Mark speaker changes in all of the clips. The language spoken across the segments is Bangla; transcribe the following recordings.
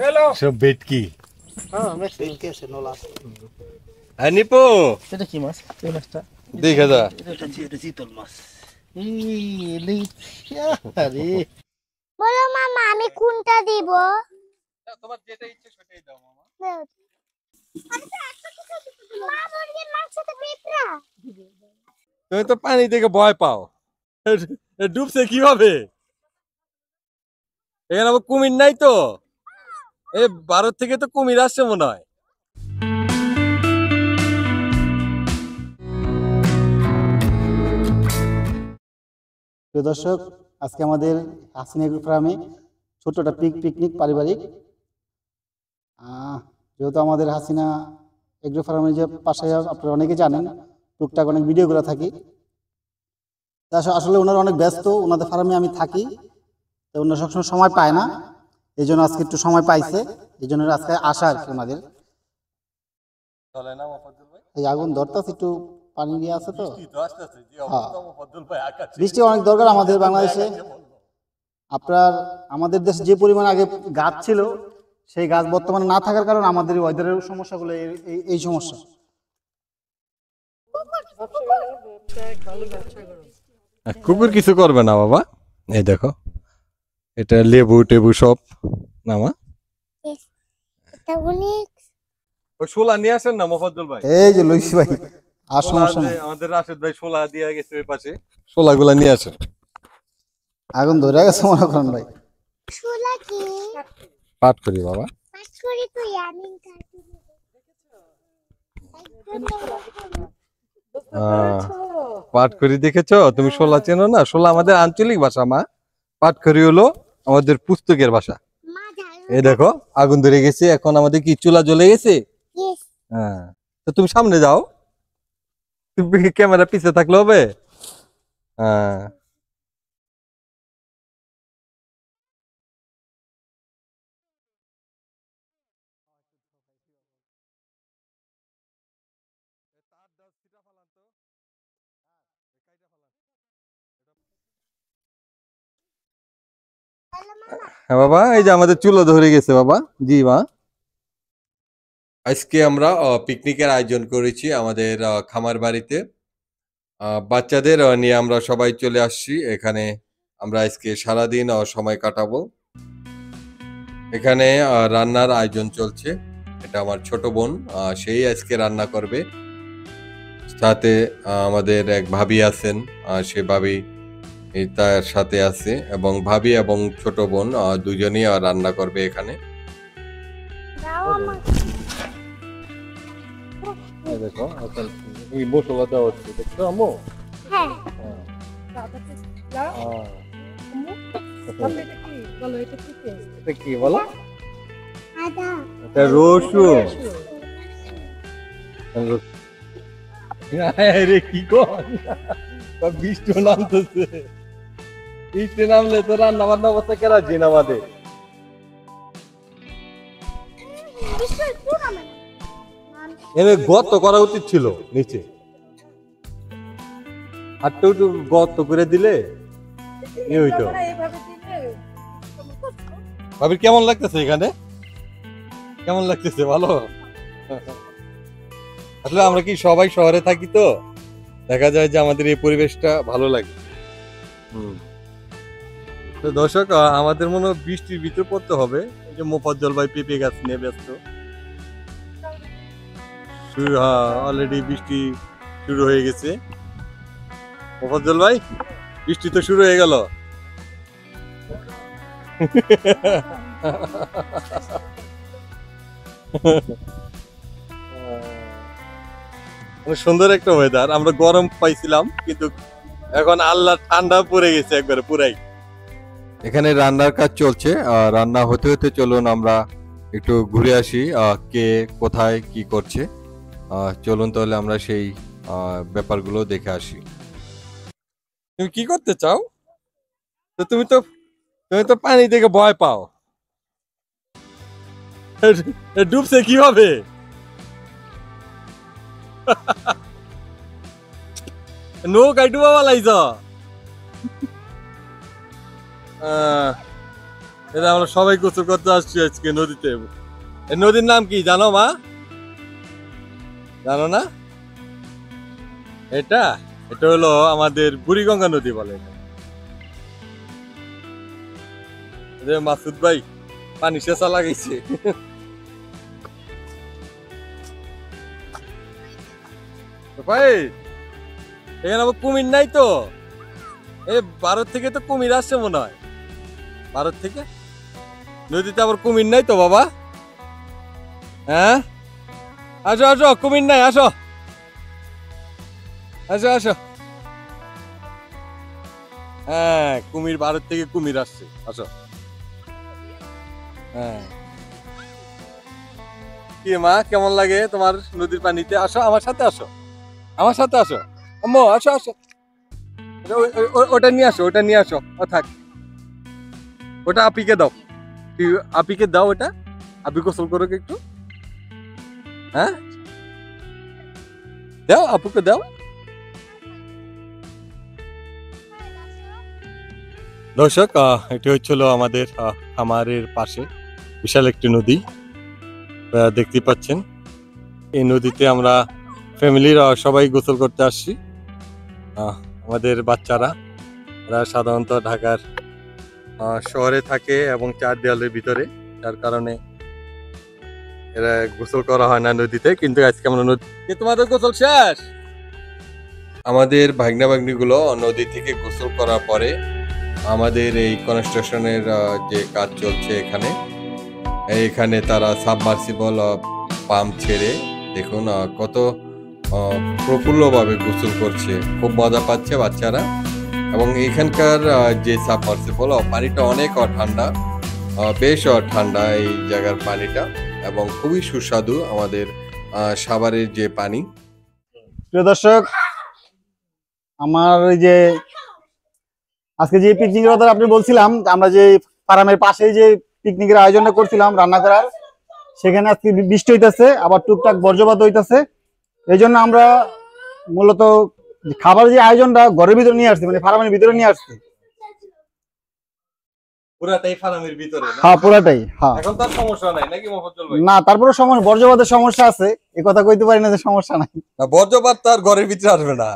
Speaker 1: হ্যালো সব ভেটকি।
Speaker 2: হ্যাঁ ভেটকি আছে নলা।
Speaker 1: নিপু
Speaker 2: এটা কি মাছ? এই মাছটা
Speaker 1: দেখে যা।
Speaker 2: এটা চিতল মাছ। আরে
Speaker 3: বলো মামা আমি কোনটা দিব?
Speaker 1: তোমার যেটা ইচ্ছে সেটাই দাও মামা।
Speaker 3: মা মুরগির মাংস তো পিঁপড়া।
Speaker 1: তুমি তো পানি থেকে ভয় পাও, ডুবছে কিভাবে? এখানে আবার কুমির নাই তো, এই ভারত থেকে তো কুমির আসছে মনে হয়।
Speaker 2: প্রিয় দর্শক, আজকে আমাদের হাসিনা এগ্রো ফার্মে ছোট্ট একটা পিকনিক পারিবারিক। যেহেতু আমাদের হাসিনা এগ্রো ফার্মের যে পাশে আপনারা অনেকে জানেন, টুকটাক অনেক ভিডিও করে থাকি। আসলে ওনারা অনেক ব্যস্ত, ওনাদের ফার্মে আমি থাকি, তো ওনারা সবসময় সময় পায় না, এই জন্য আজকে একটু সময় পাইছে, এই জন্য আজকে আসা আর কি ওনাদের। এই আগুন ধরতেছে, একটু পানি দিয়ে আছে তো, বৃষ্টি অনেক দরকার আমাদের বাংলাদেশে। আমাদের দেশে যে পরিমাণ আগে গাছ ছিল, সেই গাছ বর্তমানে না থাকার কারণে আমাদের ওয়েদারের সমস্যাগুলো এই সমস্যা।
Speaker 1: কুকুর কিছু করবে না বাবা, এই দেখো এটা লেবু টেবু সব নামা। ওই শোলা নিয়ে আসেন না মোফাজ্জল ভাই।
Speaker 2: এই যে লইছি ভাই, আর সমস্যা নেই,
Speaker 1: আমাদের রাশেদ ভাই শোলা দিয়ে গেছে ওই পাশে, শোলাগুলা নিয়ে আসেন।
Speaker 2: আগুন ধরে গেছে মনে করেন ভাই।
Speaker 3: শোলা কি?
Speaker 1: পাঠ করি বাবা,
Speaker 3: পাঁচ করে তুই আমি কাটি।
Speaker 1: পাঠ করি দেখেছো তুমি? শোলা চেনো না? শোলা আমাদের আঞ্চলিক ভাষা মা, পাঠ করি হলো আমাদের পুস্তকের ভাষা। এই দেখো আগুন ধরে গেছে, এখন আমাদের কি চুলা জ্বলে গেছে? হ্যাঁ, তো তুমি সামনে যাও, তুমি ক্যামেরা পিছে থাকলে হবে? হ্যাঁ হ্যাঁ বাবা, এই যে আমাদের চুলা ধরে গেছে বাবা। জি মা, আজকে আমরা পিকনিকের আয়োজন করেছি আমাদের খামার বাড়িতে। বাচ্চাদের নিয়ে আমরা সবাই চলে আসছি এখানে। আমরা আজকে সারাদিন সময় কাটাবো এখানে। রান্নার আয়োজন চলছে, এটা আমার ছোট বোন, সেই আজকে রান্না করবে। সাথে আমাদের এক ভাবি আছেন, সে ভাবি তার সাথে আছে, এবং ভাবি এবং ছোট বোন দুজনেই রান্না করবে এখানে। দেখো এই মশলা দেওয়া হচ্ছে, দেখছো আম্মু?
Speaker 3: হ্যাঁ
Speaker 1: এটা কি বলো?
Speaker 3: আদা।
Speaker 1: এটা রসুন। রে কি কর, বৃষ্টি নামতেছে, বৃষ্টি নামলে তো রান্না বান্না অবস্থা কেরা জিন আমাদের। এনে গর্ত করা উচিত ছিল নিচে, হাতটা একটু গর্ত করে দিলে এ হইতো। ভাবির কেমন লাগতেছে এখানে? কেমন লাগতেছে? ভালো? আসলে আমরা কি সবাই শহরে থাকি, তো দেখা যায় যে আমাদের এই পরিবেশটা ভালো লাগে। তো দর্শক, আমাদের মনে হয় বৃষ্টির ভিতর পড়তে হবে। এই যে মোফাজ্জল ভাই পেঁপে গাছ নিয়ে ব্যস্ত। অলরেডি বৃষ্টি শুরু হয়ে গেছে। মোফাজ্জল ভাই, বৃষ্টি তো শুরু হয়ে গেল। সুন্দর একটা ওয়েদার। আমরা গরম পাইছিলাম, কিন্তু এখন আল্লাহ ঠান্ডা পড়ে গেছে একবারে পুরাই। এখানে রান্নার কাজ চলছে, রান্না হতে হতে চলুন আমরা একটু ঘুরে আসি কে কোথায় কি করছে। চলুন তাহলে আমরা সেই ব্যাপারগুলো দেখে আসি। তুমি কি করতে চাও? তো তুমি তো পানি থেকে ভয় পাও, ডুবছে কিভাবে? নৌকায় ডুবা লাইছ। এটা আমরা সবাই গোসল করতে আসছি আজকে নদীতে। এই নদীর নাম কি জানো মা? জানো না? এটা এটা হলো আমাদের বুড়িগঙ্গা নদী বলে এটা। এই যে মাসুদ ভাই পানি সেচা লাগাইছে। ভাই এখানে আবার কুমির নাই তো? এই ভারত থেকে তো কুমির আসছে মনে হয়। ভারত থেকে নদীতে আবার কুমির নাই তো বাবা? হ্যাঁ আসো আসো, কুমির নাই, আসো আসো আসো। হ্যাঁ কুমির, ভারত থেকে কুমির আসছে, আসো। হ্যাঁ কি মা, কেমন লাগে তোমার নদীর পানিতে? আসো আমার সাথে, আসো আমার সাথে, আসো আম্মু, আসো আসো। ওটা নিয়ে আসো, ওটা নিয়ে আসো। ও থাক, ওটা আপিকে দাও, আপিকে দাও ওটা। আপি গোসল করো একটু। হ্যাঁ দাও, আপুকে দাও। দর্শক এটি হচ্ছিল আমাদের খামারের পাশে বিশাল একটি নদী দেখতে পাচ্ছেন। এই নদীতে আমরা ফ্যামিলির সবাই গোসল করতে আসছি। আমাদের বাচ্চারা, এরা সাধারণত ঢাকার শহরে থাকে এবং চার দেওয়ালের ভিতরে, যার কারণে এরা গোসল করা হয় না নদীতে। কিন্তু আজকে আমরা নদী, তোমাদের গোসল শেষ? আমাদের ভাগ্না ভাগ্নিগুলো নদী থেকে গোসল করার পরে আমাদের এই কনস্ট্রাকশনের যে কাজ চলছে এখানে তারা সাবমার্সিবল পাম্প ছেড়ে দেখুন কত প্রফুল্লভাবে গোসল করছে। খুব মজা পাচ্ছে বাচ্চারা। এবং এখানকার যে সাবমার্সিবল পানিটা অনেক ঠান্ডা, বেশ ঠান্ডা এই জায়গার পানিটা, এবং খুবই সুস্বাদু আমাদের সাভারের যে পানি।
Speaker 2: প্রিয় দর্শক, আমার ওই যে আজকে যে পিকনিকের কথা আপনি বলছিলাম, আমরা যে ফার্মের পাশেই যে পিকনিকের আয়োজনটা করছিলাম রান্না করার, সেখানে আজকে বৃষ্টি হইতেছে, আবার টুকটাক বর্জ্যপাত হইতেছে। এই জন্য আমরা মূলত খাবার যে আয়োজনটা ঘরের ভিতরে নিয়ে আসছি, মানে ফার্মের ভিতরে নিয়ে আসছি।
Speaker 1: পুরাটাই ফার্মের ভিতরে?
Speaker 2: হ্যাঁ পুরাটাই। হ্যাঁ
Speaker 1: এখন তার সমস্যা নাই নাকি মোফাজ্জল ভাই?
Speaker 2: না, তারপরে বর্জ্যপাতের সমস্যা আছে, এই কথা কইতে পারি না যে সমস্যা নাই।
Speaker 1: বজ্রপাত তার ঘরের ভিতরে আসবে না,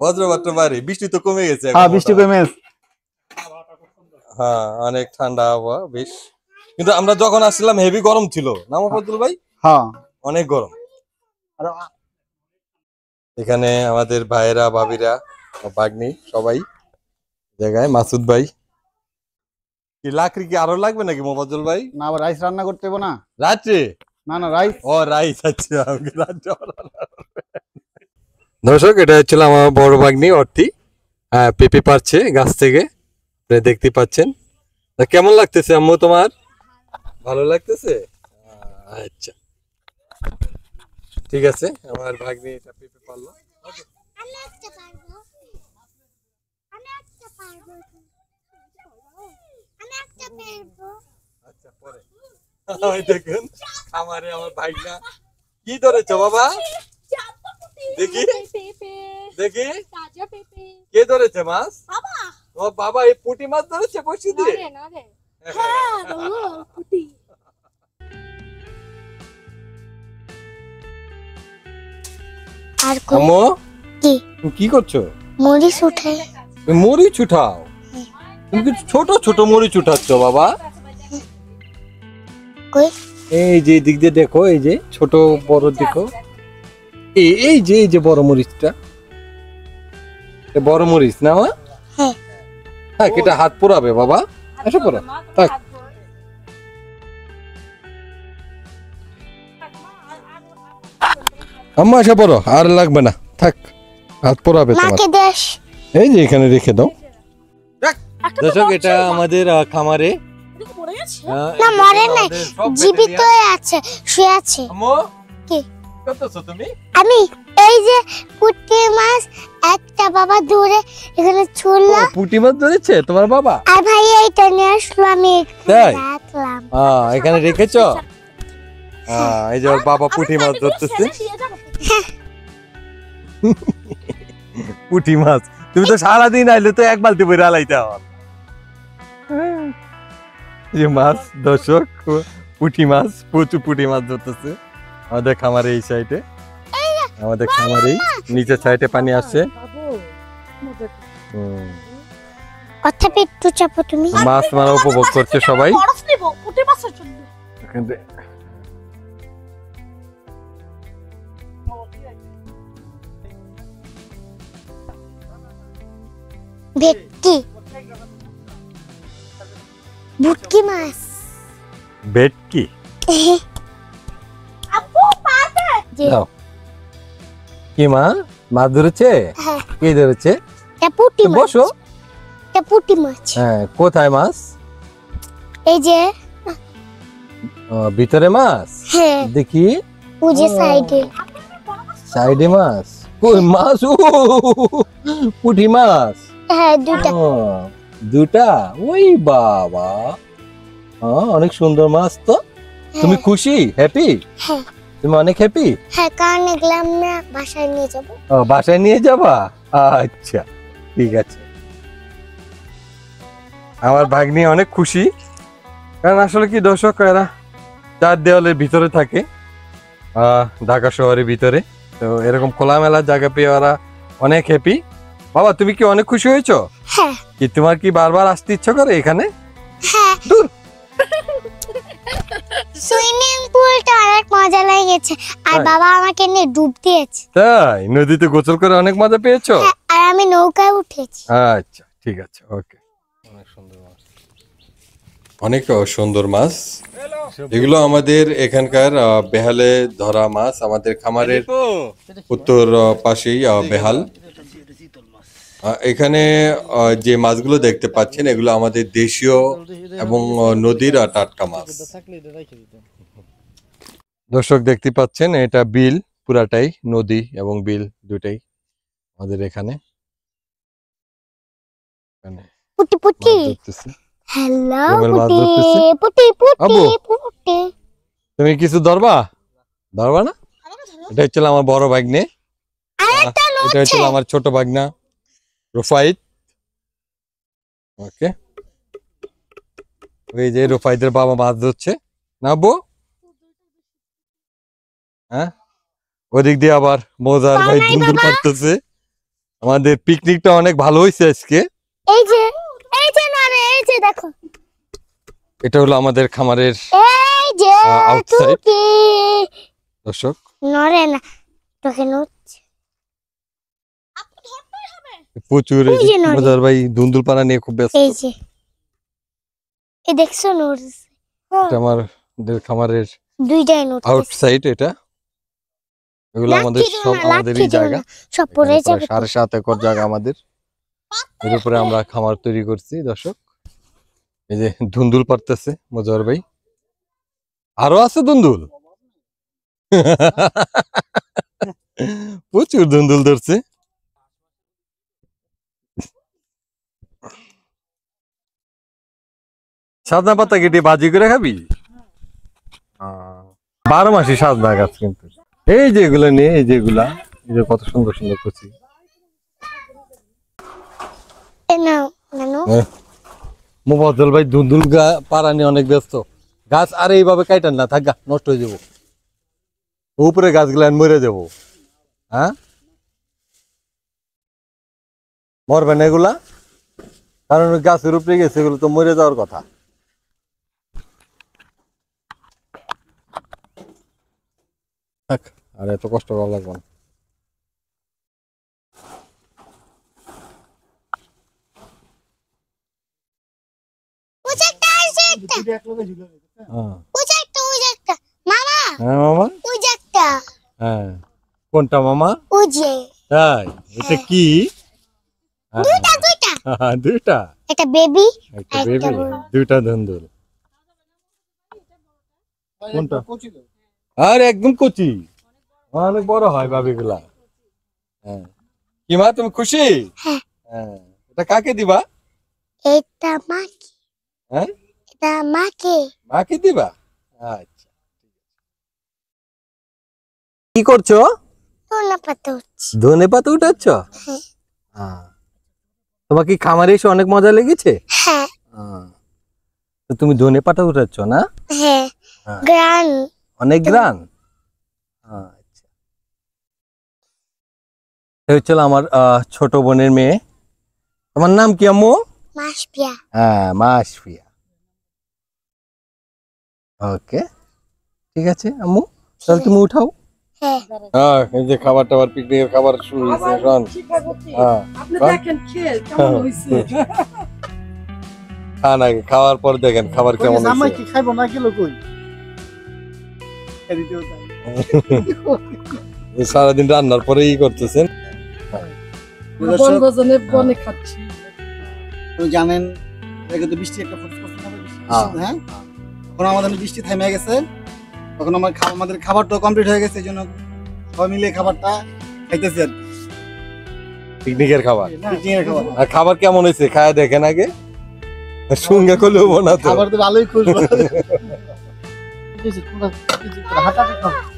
Speaker 1: বজ্রপাতটা বাড়ি। বৃষ্টি তো কমে গেছে।
Speaker 2: হ্যাঁ বৃষ্টি কমে গেছে।
Speaker 1: হ্যাঁ অনেক ঠান্ডা আবহাওয়া বেশ। কিন্তু আমরা যখন আসছিলাম হেভি গরম ছিল না মোফাজ্জল ভাই?
Speaker 2: হ্যাঁ
Speaker 1: অনেক গরম। এখানে আমাদের ভাইয়েরা, ভাবিরা, ভাগ্নি সবাই জায়গায়। মাসুদ ভাই কি লাকড়ি কি আরো লাগবে নাকি মোফাজ্জল ভাই?
Speaker 2: না, আবার রাইস রান্না করতে হবে না
Speaker 1: রাত্রে?
Speaker 2: না না রাইস।
Speaker 1: ও রাইস, আচ্ছা। দর্শক এটা হচ্ছিল আমার বড় ভাগ্নি অর্থী, পেঁপে পারছে গাছ থেকে, দেখতে পাচ্ছেন। কেমন লাগতেছে আম্মু তোমার? ভালো লাগতেছে? আচ্ছা ঠিক আছে, আমার ভাগ্নি এটা পেঁপে পারলো।
Speaker 3: আমি একটা পারবো, আমি একটা পারবো, আমি একটা পারবো।
Speaker 1: আচ্ছা পরে ওই দেখুন আমারে আমার ভাইনা কি ধরেছো বাবা? দেখি দেখি কে ধরেছে মাছ? ও বাবা এই পুঁটি মাছ ধরেছে বসি দিয়ে।
Speaker 3: আর
Speaker 1: আম্মু
Speaker 3: কি
Speaker 1: তুমি কি করছো?
Speaker 3: মরিচ উঠে।
Speaker 1: তুমি মরিচ উঠাও? তুমি কি ছোট ছোট মরিচ উঠাচ্ছ বাবা?
Speaker 3: কই
Speaker 1: এই যে দিক দিয়ে দেখো, এই যে ছোট বড় দেখো, এই যে বড় মরিচটা, বড় মরিচ না মা?
Speaker 3: হ্যাঁ
Speaker 1: হ্যাঁ এটা হাত পোড়াবে বাবা, এসে পড়ো থাক। আম্মা এসে পড়ো, আর লাগবে না থাক, হাত পোড়াবে তোমার।
Speaker 3: মাকে দেশ
Speaker 1: এই যে এখানে রেখে দাও। দর্শক এটা আমাদের খামারে
Speaker 3: না মরে নাই, জীবিত আছে, শুয়ে আছে।
Speaker 1: আম্মু
Speaker 3: কি
Speaker 1: করতেছো তুমি?
Speaker 3: আমি এই যে পুঁটি মাছ একটা বাবা দূরে এখানে ছুড়লো,
Speaker 1: পুঁটি মাছ ধরেছে তোমার বাবা?
Speaker 3: আর ভাই এইটা নিয়ে আসলো, আমি
Speaker 1: তাই?
Speaker 3: রাখলাম।
Speaker 1: এখানে রেখেছো? এই যে ওর বাবা পুঁটি মাছ ধরতেছে। পুঁটি মাছ তুমি তো সারাদিন আইলে তো এক বালতি বইরা আলাইতে আমার। যে মাছ দর্শক, পুঁটি মাছ, প্রচুর পুঁটি মাছ ধরতেছে আমাদের খামারে এই সাইডে। আমাদের খামারেই নিচের সাইডে পানি আসছে।
Speaker 3: কথা একটু চাপো তুমি।
Speaker 1: মাছ মারা উপভোগ করছে সবাই। এখান থেকে
Speaker 3: ভেটকি, ভুটকি মাছ।
Speaker 1: ভেটকি
Speaker 3: যে
Speaker 1: দাও। কি মা মাছ ধরেছে?
Speaker 3: হ্যাঁ,
Speaker 1: কে ধরেছে?
Speaker 3: এটা পুঁটি মাছ।
Speaker 1: বসো।
Speaker 3: এটা পুঁটি মাছ।
Speaker 1: হ্যাঁ, কোথায় মাছ?
Speaker 3: এই যে
Speaker 1: ভিতরে মাছ
Speaker 3: হ্যাঁ,
Speaker 1: দেখি।
Speaker 3: ওই যে সাইডে।
Speaker 1: সাইডে মাছ, কই মাছ? ও পুঁটি মাছ।
Speaker 3: হ্যাঁ, দুটা।
Speaker 1: ও, দুটা। ওই বাবা, অনেক সুন্দর মাছ তো। তুমি খুশি, হ্যাপি?
Speaker 3: হ্যাঁ
Speaker 1: তুমি অনেক হ্যাপি?
Speaker 3: হ্যাঁ, কারণ এগুলো আমরা বাসায় নিয়ে যাবো।
Speaker 1: ও, বাসায় নিয়ে যাবা? আচ্ছা, ঠিক আছে। আমার ভাগ্নি অনেক খুশি, কারণ আসলে কি দর্শক, এরা চার দেওয়ালের ভিতরে থাকে, ঢাকা শহরের ভিতরে। তো এরকম খোলামেলা জায়গা পেয়ে ওরা অনেক হ্যাপি। বাবা, তুমি কি অনেক খুশি হয়েছো?
Speaker 3: হ্যাঁ
Speaker 1: কি তোমার কি বারবার আসতে ইচ্ছা করে এখানে?
Speaker 3: হ্যাঁ,
Speaker 1: দূর।
Speaker 3: সুইমিং পুলটা অনেক মজা লেগেছে, আর
Speaker 1: তাই?
Speaker 3: বাবা আমাকে নিয়ে ডুব দিয়েছে।
Speaker 1: তাই? নদীতে গোসল করে অনেক মজা পেয়েছো?
Speaker 3: হ্যাঁ, আর আমি নৌকায় উঠেছি।
Speaker 1: আচ্ছা, ঠিক আছে, ওকে। অনেক সুন্দর মাছ, অনেক সুন্দর মাছ। এগুলো আমাদের এখানকার বেহালে ধরা মাছ। আমাদের খামারের উত্তর পাশেই বেহাল। এখানে যে মাছগুলো দেখতে পাচ্ছেন, এগুলো আমাদের দেশীয় এবং নদীর টাটকা মাছ। দর্শক দেখতে পাচ্ছেন, এটা বিল, পুরাটাই নদী এবং বিল দুটাই আমাদের এখানে।
Speaker 3: পুটি পুটি,
Speaker 1: মাছ ধরতেছি।
Speaker 3: হ্যালো
Speaker 1: জমের মাছ
Speaker 3: পুটি
Speaker 1: ধরতেছি।
Speaker 3: পুটি
Speaker 1: আব্বু।
Speaker 3: পুটি পুটি।
Speaker 1: তুমি কিছু ধরবা? ধরবা না? এটা হচ্ছে আমার বড় ভাগ্নে,
Speaker 3: আরেকটা
Speaker 1: এটা
Speaker 3: নড়ছে।
Speaker 1: হচ্ছে আমার ছোট ভাগনা রুফাইত। ওকে, এই যে রুফাইতের বাবা মাছ ধরছে না আব্বু? হ্যাঁ, ওদিক দিয়ে আবার মজার ভাই
Speaker 3: পানাই
Speaker 1: দুন্দুল
Speaker 3: বাবা।
Speaker 1: পারতেছে। আমাদের পিকনিকটা অনেক ভালো হয়েছে আজকে।
Speaker 3: এই যে নড়ে, এই যে দেখো,
Speaker 1: এটা হলো আমাদের খামারের
Speaker 3: এই যে
Speaker 1: outside।
Speaker 3: টুকি
Speaker 1: দর্শক,
Speaker 3: নড়ে না, তোকে নড়ছে।
Speaker 1: প্রচুর
Speaker 3: ওই যে নড়ে।
Speaker 1: মজার ভাই দুন্দুল পানা নিয়ে খুব ব্যস্ত।
Speaker 3: এই যে, এই দেখছো নড়ছে।
Speaker 1: এটা আমাদের খামারের
Speaker 3: দুইটাই নড়ছে।
Speaker 1: আউটসাইড। এটা এগুলো আমাদের সব আমাদেরই জায়গা।
Speaker 3: সব পড়ে
Speaker 1: এখানে
Speaker 3: যাবে।
Speaker 1: প্রায় 7.5 একর জায়গা আমাদের। এর উপরে আমরা খামার তৈরি করছি দর্শক। এই যে ধুন্দুল পারতেছে মজার ভাই, আরো আছে ধুন্দুল। প্রচুর ধুন্দুল ধরছে। সাজনা পাতা কেটে বাজি করে খাবি? 12 মাসি সাজনা গাছ কিন্তু। এই যে এগুলো নিয়ে, এই যে এগুলা, এই যে কত সুন্দর সুন্দর কচি।
Speaker 3: নাও নানু।
Speaker 1: মোবাজ্জল ভাই ধুন্দুল পাড়া নিয়ে অনেক ব্যস্ত। গাছ আর এইভাবে কাইটান না, থাক গা, নষ্ট হয়ে যাবো। উপরে গাছগুলা মরে যাবো। হ্যাঁ, মরবে না এগুলা, কারণ ওই গাছের উপরে গেছে, এগুলো তো মরে যাওয়ার কথা। থাক, আর এত কষ্ট করা লাগবে না।
Speaker 3: ওই যে একটা আছে, একটা
Speaker 1: হ্যাঁ।
Speaker 3: ওই যে একটা মামা,
Speaker 1: হ্যাঁ মামা।
Speaker 3: ওই যে একটা,
Speaker 1: হ্যাঁ, কোনটা মামা?
Speaker 3: ওই যে
Speaker 1: তাই? এটা কি? হ্যাঁ,
Speaker 3: দুইটা
Speaker 1: দুইটা।
Speaker 3: একটা বেবি,
Speaker 1: একটা বেবি, দুইটা ধুন্দুল। কোনটা? আর একদম কচি, অনেক বড় হয় ভাবিগুলা। হ্যাঁ, কি মা, তুমি খুশি?
Speaker 3: হ্যাঁ।
Speaker 1: হ্যাঁ, এটা কাকে দিবা?
Speaker 3: এটা মাকে,
Speaker 1: হ্যাঁ,
Speaker 3: এটা মাকে।
Speaker 1: মাকে দিবা? আচ্ছা, কি করছো?
Speaker 3: ধনে পাতা হচ্ছে।
Speaker 1: ধনে পাতা উঠাচ্ছ?
Speaker 3: হ্যাঁ।
Speaker 1: তোমার কি খামারে এসে অনেক মজা লেগেছে?
Speaker 3: হ্যাঁ,
Speaker 1: তো তুমি ধনে পাতা উঠাচ্ছ না?
Speaker 3: হ্যাঁ
Speaker 1: হ্যাঁ।
Speaker 3: গ্রান
Speaker 1: অনেক গ্রান। আচ্ছা, এই হচ্ছে আমার ছোট বোনের মেয়ে। তোমার নাম কি আম্মু?
Speaker 3: মাসপিয়া
Speaker 1: হ্যাঁ, মাসফিয়া। ওকে, ঠিক আছে আম্মু, তাহলে তুমি উঠাও।
Speaker 3: হ্যাঁ
Speaker 1: হ্যাঁ, এই যে খাবার টাবার, পিকনিকের খাবার শুরু হয়েছে এখন। হ্যাঁ,
Speaker 4: আপনি দেখেন খেয়ে কেমন হয়েছে।
Speaker 1: খান আগে, খাওয়ার পর দেখেন খাবার কেমন
Speaker 2: জামাই
Speaker 1: হয়েছে।
Speaker 2: কি খাইবো না গেল কই এদিকেও যাই।
Speaker 1: সারাদিন রান্নার পরে ই করতেছেন।
Speaker 4: বনভোজনে বনে খাচ্ছি।
Speaker 2: তো জানেন এদিকে তো বৃষ্টি একটা ফোঁস ফোঁস হবে, বৃষ্টি,
Speaker 1: হ্যাঁ।
Speaker 2: হ্যাঁ এখন আমাদের বৃষ্টি থেমে গেছে, তখন আমাদের খাবারটা কমপ্লিট হয়ে গেছে, এই জন্য সবাই মিলে খাবারটা খাইতেছি আর কি।
Speaker 1: পিকনিকের খাবার,
Speaker 2: পিকনিকের খাবার
Speaker 1: আর খাবার কেমন হয়েছে খায় দেখেন আগে, সঙ্গে করলেও না তো।
Speaker 2: খাবার তো ভালোই খুশবো।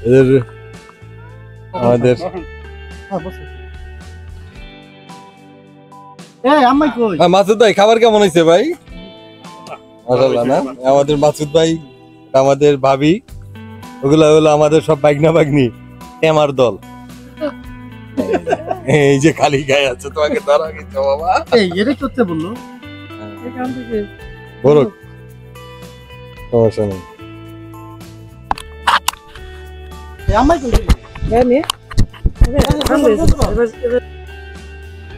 Speaker 1: এদের আমাদের
Speaker 2: আম্মাই কই
Speaker 1: মাসুদ ভাই খাবার কেমন হয়েছে ভাই? মাশাআল্লাহ না, আমাদের মাসুদ ভাই, আমাদের ভাবি, ওগুলা হলো আমাদের সব বাগনা বাগনি টেমার দল। এই যে খালি গায়ে আছে, তোমাকে ধরা গেছে বাবা।
Speaker 2: এই এরে করতে বললো
Speaker 4: এখান থেকে
Speaker 1: বড় সমস্যা নেই।
Speaker 2: আম্মাই কই
Speaker 4: জানি এবার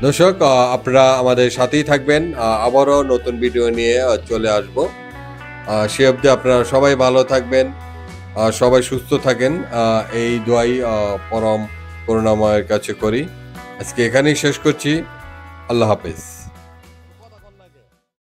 Speaker 1: দর্শক, আপনারা আমাদের সাথেই থাকবেন, আবারও নতুন ভিডিও নিয়ে চলে আসব। সে অবধি আপনারা সবাই ভালো থাকবেন, সবাই সুস্থ থাকেন, এই দোয়াই পরম করুণাময়ের কাছে করি। আজকে এখানেই শেষ করছি। আল্লাহ হাফেজ।